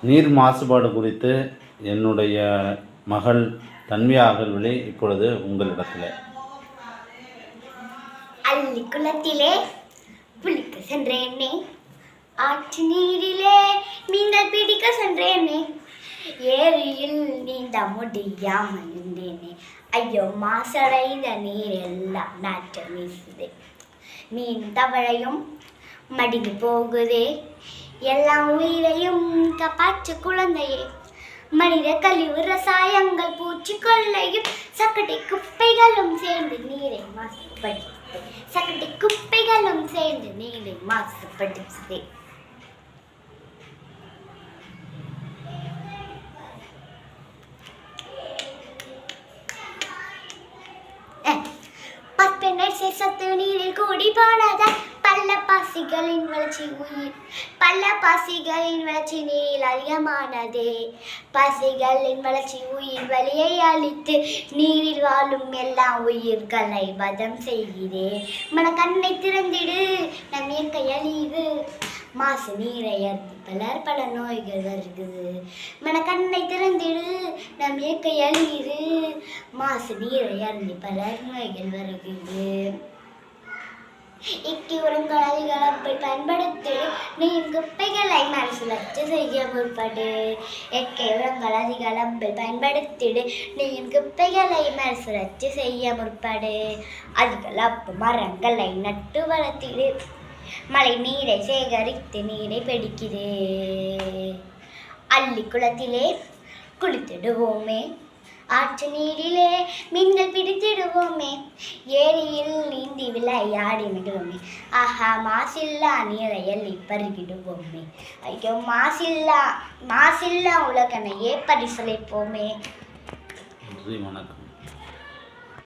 நீர் மாசுபாடு குறித்து என்னுடைய மகள் தன்வியா அகல்விழி இப்பொழுது உங்களிடத்தில். அள்ளி குளத்திலே குளிக்க சென்றேனே, ஆற்று நீரிலே நீங்கள் பிடிக்க சென்றேனே, ஏரியில் நீந்த முடியாமல் இருந்தேனே, ஐயோ மாசடைந்த நீர் எல்லாம் நாற்றம் வீசுதே, மீன் தவளையும் மடிந்து போகுதே, எல்லாம் உயிரையும் காப்பாற்று குழந்தையே, மனித கழிவு ரசாயங்கள் பூச்சிக்கொள்ளையும் சக்கட்டை குப்பைகளும் சேர்ந்து நீரை மாசுபடுத்து, சக்கட்டை குப்பைகளும் சேர்ந்து நீரை மாசுபடுத்துதே. பற்பெண்ணெய் சத்து நீரில் கூடி போனதால் பள்ள பாசிகளின் வளர்ச்சி நீரில் அதிகமானதே, பாசிகளின் வளர்ச்சி உயிர் வலியை அளித்து நீரில் வாழும் எல்லா உயிர்களை வதம் செய்கிறே, மனக்கண்ணை திறந்திடு நம் இயற்கை அழிவு, மாசு நீரை அருந்தி பல நோய்கள் வருகிறது, மனக்கண்ணை திறந்திடு நம் இயற்கை அழிவு, மாசு நீரை அருந்தி பல நோய்கள் வருகிறது. இக்கி உரங்கள் அதிகளப்பை பயன்படுத்தி நீ குப்பைகளை மறுசுழற்சி செய்ய முற்படு, இயற்கை உரங்கள் அதிகளப்பை பயன்படுத்திடு நீ குப்பைகளை மறுசுழற்சி செய்ய முற்படு, அதிகளப்பு மரங்களை நட்டு வளர்த்திடு, மழை நீரை சேகரித்து நீரை பிடிக்குது, அள்ளி குளத்திலே குளித்திடுவோமே, ஆற்று நீரிலே மீன்கள் பிடித்திடுவோமே, ஏரியில் நீந்தி விளையாடி மகிழ்வோமே, ஆஹா மாசில்லா நீரை எள்ளி பருகிடுவோமே, ஐயோ மாசில்லா உலகனையே பரிசளிப்போமே. நன்றி, வணக்கம்.